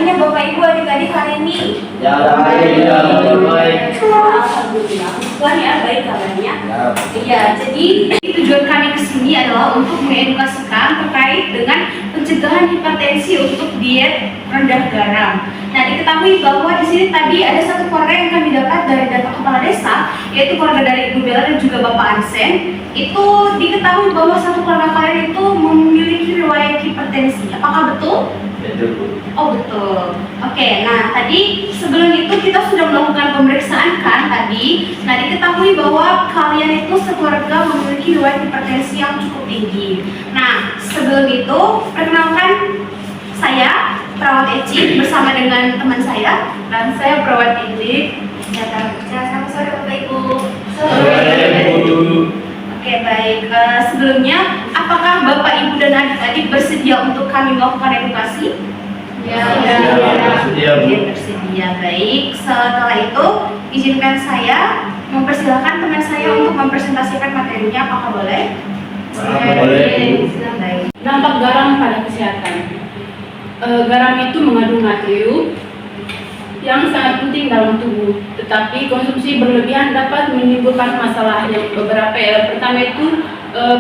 Sehatnya Bapak Ibu adik-adik hari ini? Ya, baik. Alhamdulillah. Tuhan ya, baik kabarnya. Iya, jadi tujuan kami ke sini adalah untuk mengedukasikan terkait dengan pencegahan hipertensi untuk diet rendah garam. Nah, diketahui bahwa di sini tadi ada satu keluarga yang kami dapat dari data kepala desa, yaitu keluarga dari Ibu Bella dan juga Bapak Ansen. Itu diketahui bahwa satu keluarga kalian itu memiliki riwayat hipertensi. Apakah betul? Oh betul. Oke, nah tadi sebelum itu kita sudah melakukan pemeriksaan kan tadi. Nah diketahui bahwa kalian itu sekeluarga memiliki riwayat hipertensi yang cukup tinggi. Nah sebelum itu perkenalkan, saya perawat Eci bersama dengan teman saya, dan saya perawat Indi. Ya, selamat sore Bapak Ibu. Oke baik. Sebelumnya, apakah Bapak Ibu dan adik-adik bersedia untuk kami melakukan edukasi? Ya. Oke, bersedia. Baik. Setelah itu, izinkan saya mempersilahkan teman saya untuk mempresentasikan materinya. Apakah boleh? Boleh. Baik. Dampak garam pada kesehatan. Garam itu mengandung natrium yang sangat penting dalam tubuh, tetapi konsumsi berlebihan dapat menimbulkan masalah yang beberapa. Pertama itu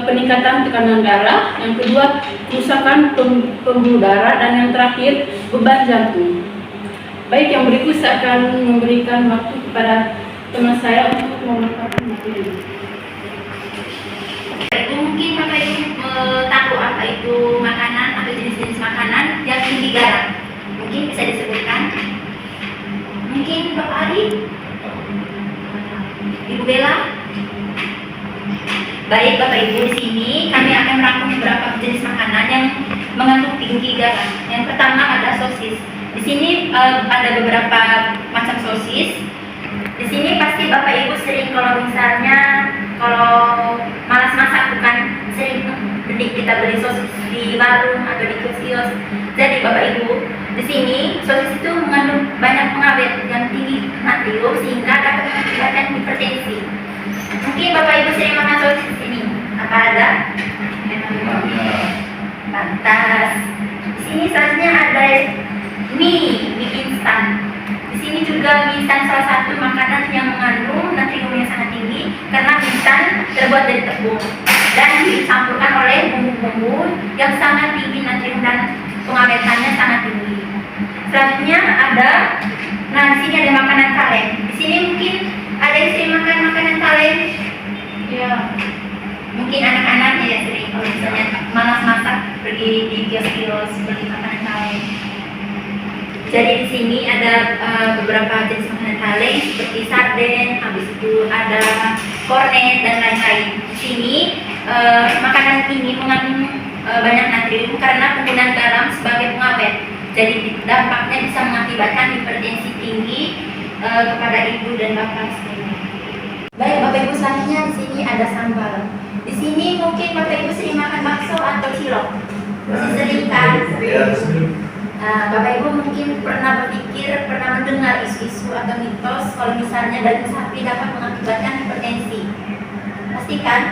peningkatan tekanan darah, yang kedua kerusakan pembuluh darah, dan yang terakhir beban jantung. Baik, yang berikut saya akan memberikan waktu kepada teman saya untuk memaparkan materi. Mungkin Bapak Ibu tahu apa itu makanan atau jenis-jenis makanan yang tinggi garam. Mungkin bisa disebutkan. Mungkin Bapak Ari, Ibu Bella. Baik Bapak Ibu, di sini kami akan merangkum beberapa jenis makanan yang mengandung tinggi garam. Yang pertama ada sosis. Di sini ada beberapa macam sosis. Di sini pasti Bapak Ibu sering kalau misalnya malas masak, bukan sering kita beli sosis di warung atau di kios. Jadi Bapak Ibu, di sini sosis itu mengandung banyak pengawet yang tinggi natrium sehingga dapat mengakibatkan hipertensi. Mungkin Bapak Ibu sering makan sosis ini. Apa ada? Pantas. Di sini selanjutnya ada mie instan. Di sini juga mie instan salah satu makanan yang mengandung natrium yang sangat tinggi karena mie instan terbuat dari tepung dan dicampurkan oleh bumbu-bumbu yang sangat tinggi natrium dan pengawetannya sangat tinggi. Selanjutnya ada, di sini ada makanan kaleng. Di sini mungkin ada yang sering makan makanan kaleng. Ya, mungkin anak-anaknya ya sering kalau misalnya malas masak pergi di kios-kios beli makanan kaleng. Jadi di sini ada beberapa jenis makanan kaleng seperti sarden, habis itu ada kornet dan lain-lain. Di sini makanan ini mengandung banyak natrium karena penggunaan garam sebagai pengawet. Jadi dampaknya bisa mengakibatkan hipertensi tinggi kepada ibu dan bapak sekalian. Baik Bapak Ibu, selanjutnya di sini ada sambal. Di sini mungkin Bapak Ibu sering makan bakso atau cilok. Masih sering kan? Bapak Ibu mungkin pernah berpikir, pernah mendengar isu-isu atau mitos kalau misalnya daging sapi dapat mengakibatkan hipertensi. Pastikan.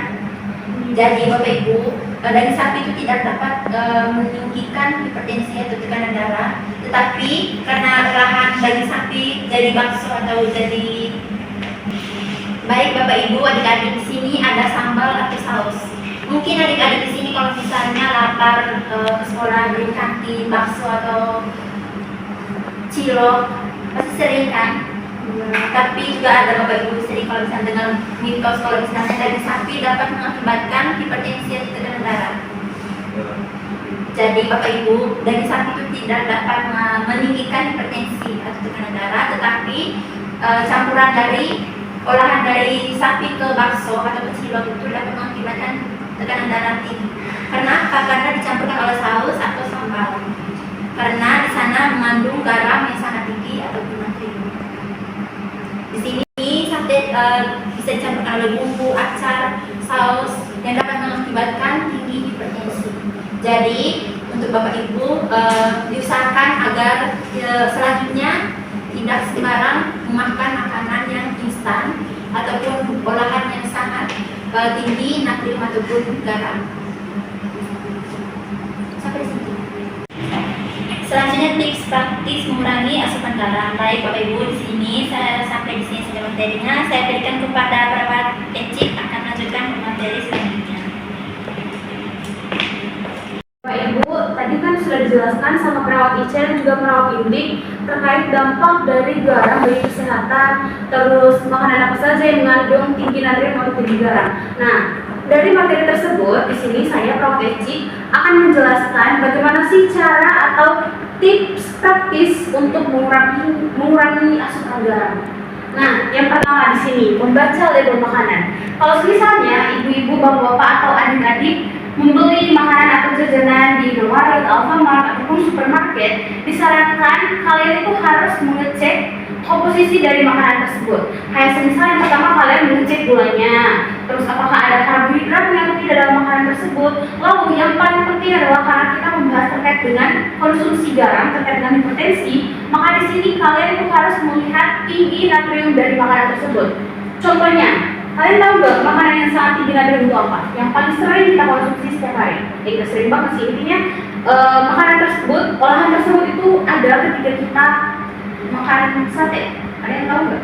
Jadi Bapak Ibu, daging sapi itu tidak dapat meninggikan hipertensi atau tekanan darah, tetapi karena olahan daging sapi jadi bakso atau jadi. Baik Bapak Ibu, adik-adik di sini ada sambal atau saus. Mungkin adik-adik di sini kalau misalnya lapar ke sekolah beli kantin bakso atau cilok pasti sering kan. Tapi juga ada Bapak Ibu sering kalau misalnya dengan mitos kalau misalnya daging sapi dapat mengakibatkan hipertensi atau tekanan darah. Jadi Bapak Ibu, daging sapi itu tidak dapat meninggikan hipertensi atau tekanan darah, tetapi campuran dari olahan dari sapi ke bakso atau ke cilok itu dapat mengakibatkan tekanan darah tinggi. Kenapa? Karena dicampurkan oleh saus atau sambal. Karena di sana mengandung garam yang sangat tinggi ataupun natrium. Di sini sate bisa dicampurkan oleh bumbu, acar, saus yang dapat mengakibatkan tinggi hipertensi. Jadi untuk Bapak Ibu diusahakan agar selanjutnya tidak sembarang memakan makanan yang instan ataupun olahan yang sangat tinggi natrium ataupun garam. Sampai di sini. Selanjutnya tips praktis mengurangi asupan garam. Baik Bapak Ibu, di sini saya sampai di sini saja materinya. Saya berikan kepada perawat Ecik akan lanjutkan ke materi selanjutnya. Bapak Ibu, tadi kan sudah dijelaskan sama perawat Ica dan juga perawat Indik terkait dampak dari garam bagi kesehatan, terus makanan apa saja yang mengandung tinggi natrium atau tinggi garam. Nah, dari materi tersebut, di sini saya perawat Eci akan menjelaskan bagaimana sih cara atau tips praktis untuk mengurangi asupan garam. Nah, yang pertama di sini membaca label makanan. Kalau misalnya ibu-ibu, bapak-bapak atau adik-adik membeli makanan atau jajanan di Indomaret, Alfamart ataupun supermarket, disarankan kalian itu harus mengecek komposisi dari makanan tersebut. Kayak semisal yang pertama kalian mengecek gulanya, terus apakah ada karbohidratnya atau tidak dalam makanan tersebut. Lalu yang paling penting adalah karena kita membahas terkait dengan konsumsi garam terkait dengan hipertensi, maka di sini kalian itu harus melihat tinggi natrium dari makanan tersebut. Contohnya, kalian tahu nggak makanan yang sangat tinggi natrium itu apa? Yang paling sering kita konsumsi setiap hari. Itu sering banget sih, intinya makanan tersebut, olahan tersebut itu ada ketika kita makan sate. Ada yang tahu nggak?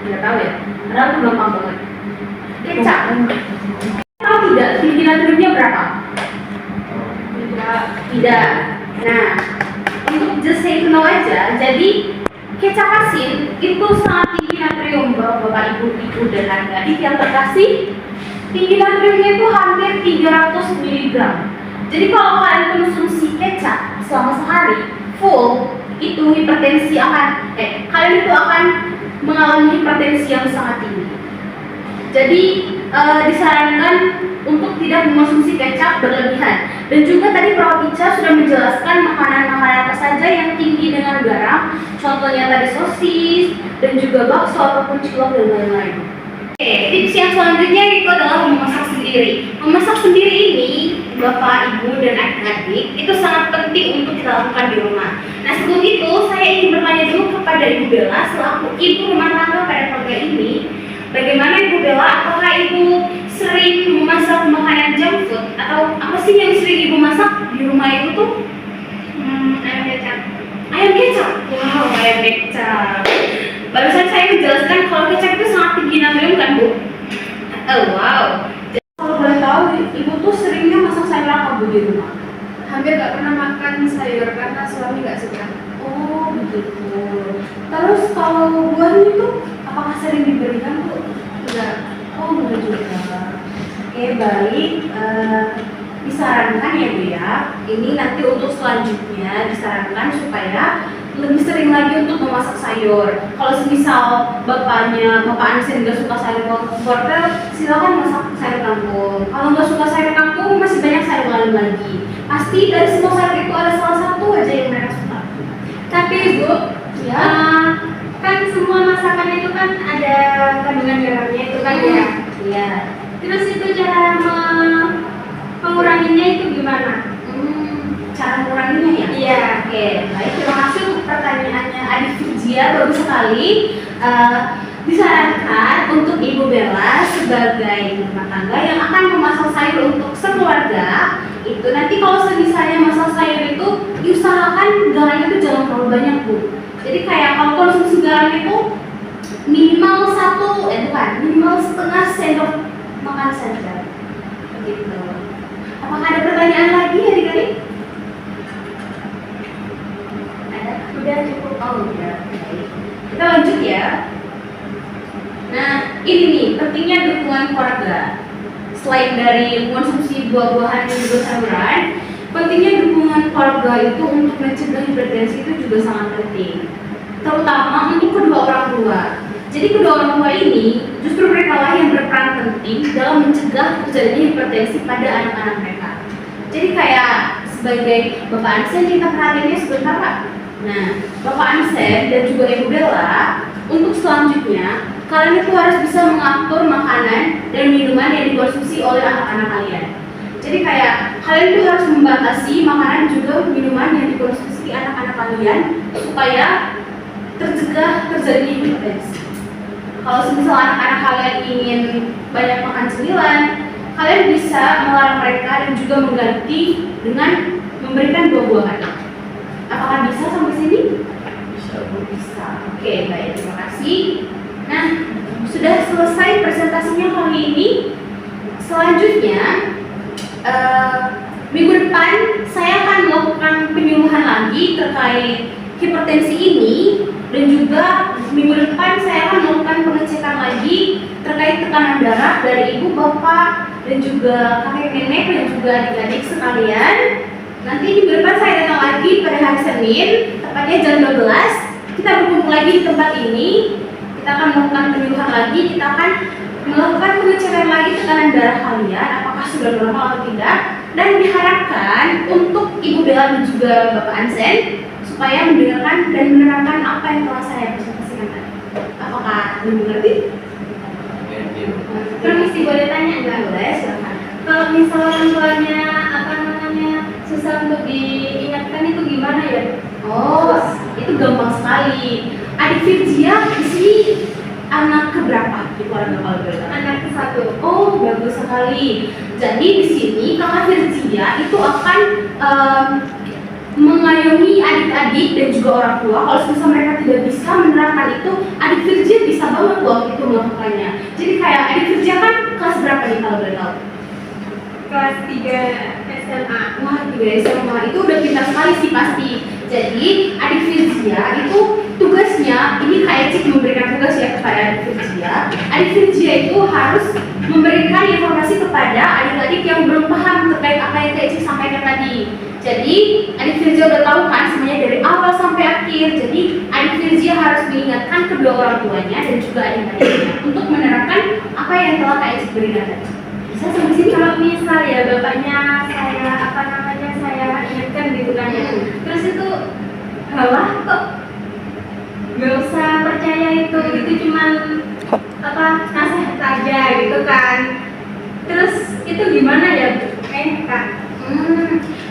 Tidak tahu ya? Padahal itu gampang banget. Kecap. Tahu tidak tinggi natriumnya berapa? Tidak. Nah, untuk just say to know aja, jadi kecap asin itu sangat tinggi natrium, Bapak Ibu dan adik-adik yang terkasih. Tinggi natriumnya itu hampir 300 mg. Jadi kalau kalian konsumsi kecap selama sehari full, itu hipertensi kalian itu akan mengalami hipertensi yang sangat tinggi. Jadi disarankan untuk tidak mengonsumsi kecap berlebihan. Dan juga tadi perawat Ica sudah menjelaskan makanan-makanan apa saja yang tinggi dengan garam. Contohnya tadi sosis dan juga bakso ataupun cilok dan lain-lain. Oke, tips yang selanjutnya itu adalah memasak sendiri. Memasak sendiri ini, Bapak, Ibu, dan adik-adik, itu sangat penting untuk kita lakukan di rumah. Nah, sebelum itu, saya ingin bertanya dulu kepada Ibu Bella, selaku ibu rumah tangga pada keluarga ini. Bagaimana Ibu Bella, apakah Ibu sering memasak makanan junk food? Atau apa sih yang sering Ibu masak di rumah Ibu tuh? Ayam kecap. Ayam kecap? Wow, ayam kecap. Barusan saya menjelaskan kalau kecap itu sangat tinggi natrium kan, Bu? Oh, wow. Jadi, kalau boleh tahu, Ibu tuh seringnya masak sayur apa, Bu, di rumah? Hampir gak pernah makan sayur karena suami gak suka. Oh, begitu. Terus kalau buahnya itu apakah sering diberikan, Bu? Enggak. Oh, enggak juga. Oke, baik. Disarankan ya, Bu ya. Ini nanti untuk selanjutnya disarankan supaya lebih sering lagi untuk memasak sayur. Kalau semisal Bapak Ansen nggak suka sayur wortel, silakan masak sayur kangkung. Kalau nggak suka sayur kangkung, masih banyak sayur lain lagi. Pasti dari semua sayur itu ada salah satu aja yang mereka suka. Tapi Ibu, Ya. kan semua masakan itu kan ada kandungan garamnya itu kan ya. Iya. Terus itu cara menguranginya itu gimana? Cara menguranginya ya? Iya. Oke, baik. Terima kasih untuk pertanyaannya Adik Fujia, bagus sekali. Disarankan untuk Ibu Bella sebagai rumah tangga yang akan memasak sayur untuk sekeluarga, itu nanti kalau misalnya masak sayur itu diusahakan garamnya itu jangan terlalu banyak, Bu. Jadi kayak kalau konsumsi garam itu minimal minimal setengah sendok makan saja. Begitu. Apakah ada pertanyaan lagi adik-adik? Udah cukup. Oh, udah. Baik. Kita lanjut ya. Nah, ini nih pentingnya dukungan keluarga. Selain dari mengonsumsi buah-buahan dan juga sayuran, pentingnya dukungan keluarga itu untuk mencegah hipertensi itu juga sangat penting. Terutama untuk kedua orang tua. Jadi kedua orang tua ini justru mereka lah yang berperan penting dalam mencegah terjadinya hipertensi pada anak-anak mereka. Jadi kayak sebagai Bapak Ansen, kita perhatiannya sebentar, Pak. Nah, Bapak Ansen dan juga Ibu Bella, untuk selanjutnya kalian itu harus bisa mengatur makanan dan minuman yang dikonsumsi oleh anak-anak kalian. Jadi kayak kalian itu harus membatasi makanan juga minuman yang dikonsumsi anak-anak kalian supaya tercegah terjadi hipertensi. Kalau semisal anak-anak kalian ingin banyak makan cemilan, kalian bisa melarang mereka dan juga mengganti dengan memberikan buah-buahan. Apakah bisa sampai sini? Bisa, Bu. Bisa. Oke, baik, terima kasih. Nah, sudah selesai presentasinya kali ini. Selanjutnya, minggu depan saya akan melakukan penyuluhan lagi terkait hipertensi ini, dan juga minggu depan saya akan melakukan pengecekan lagi terkait tekanan darah dari ibu, bapak, dan juga kakek nenek dan juga adik-adik sekalian. Nanti minggu depan saya datang lagi pada hari Senin, tepatnya jam 12. Kita berkumpul lagi di tempat ini. Kita akan melakukan penyuluhan lagi. Kita akan melakukan pengecekan lagi tekanan darah kalian, apakah sudah normal atau tidak. Dan diharapkan untuk Ibu Bella dan juga Bapak Ansen supaya mendengarkan dan menerapkan apa yang telah saya presentasikan tadi. Apakah mengerti? Permisi, boleh tanya nggak? Boleh, silakan. Kalau misalnya orang tuanya susah untuk diingatkan itu gimana ya? Oh, itu gampang sekali. Adik Virgia di sini anak keberapa di keluarga kalau boleh tahu? Anak ke-1. Oh, bagus sekali. Jadi di sini kakak Virgia itu akan mengayomi adik-adik dan juga orang tua. Kalau misalnya mereka tidak bisa menerapkan itu, adik Virgia bisa banget waktu itu melakukannya. Jadi kayak adik Virgia kan kelas berapa nih kalau boleh tahu? Kelas 3 SMA. Wah, 3 SMA itu udah pintar sekali sih pasti. Jadi adik Virgia itu tugasnya, ini Kak Eci memberikan tugas ya kepada adik Virgia. Adik Virgia itu harus memberikan informasi kepada adik-adik yang belum paham terkait apa yang Kak Eci sampaikan tadi. Jadi adik Virgia udah tahu kan semuanya dari awal sampai akhir. Jadi adik Virgia harus mengingatkan kedua orang tuanya dan juga adik-adiknya untuk menerapkan apa yang telah Kak Eci berikan tadi. Bisa sampai sini? Kalau misal ya bapaknya saya ingatkan gitu kan ya. Terus itu halah kok nggak usah percaya itu cuman nasihat aja gitu kan. Terus itu gimana ya Kak?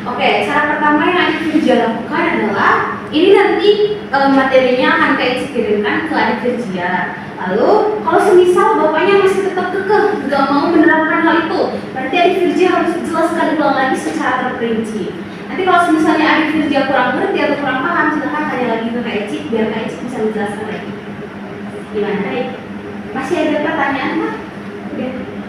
Oke, cara pertama yang adik Virgia lakukan adalah ini nanti materinya akan Kak Eci kirimkan ke adik Virgia. Lalu kalau semisal bapaknya masih tetap kekeh nggak mau menerapkan hal itu, berarti adik Virgia harus jelaskan ulang lagi secara terperinci. Nanti kalau misalnya adik Virgia kurang ngerti atau kurang paham, silahkan tanya lagi ke Kak Eci biar Kak Eci bisa menjelaskan lagi. Gimana? Masih ada pertanyaan Pak?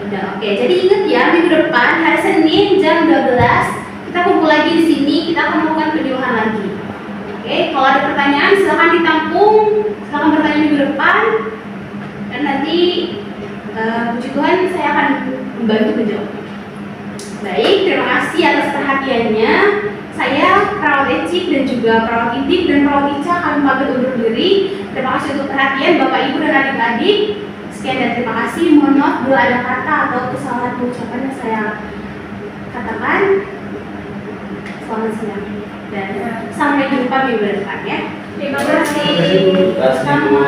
Udah, oke. Jadi ingat ya, minggu depan hari Senin jam 12 kita kumpul lagi di sini, kita akan melakukan penyuluhan lagi. Oke, kalau ada pertanyaan silahkan ditampung, silahkan bertanya minggu depan, dan nanti puji Tuhan saya akan membantu menjawab. Baik, terima kasih atas perhatiannya. Saya Perawat Eci dan juga Perawat Intip dan Perawat Ica akan pamit undur diri. Terima kasih untuk perhatian Bapak Ibu dan adik-adik. Sekian dan terima kasih. Mohon maaf bila ada kata atau kesalahan pengucapan yang saya katakan. Selamat siang dan sampai jumpa minggu depan ya. Terima kasih. Terima kasih, Bu.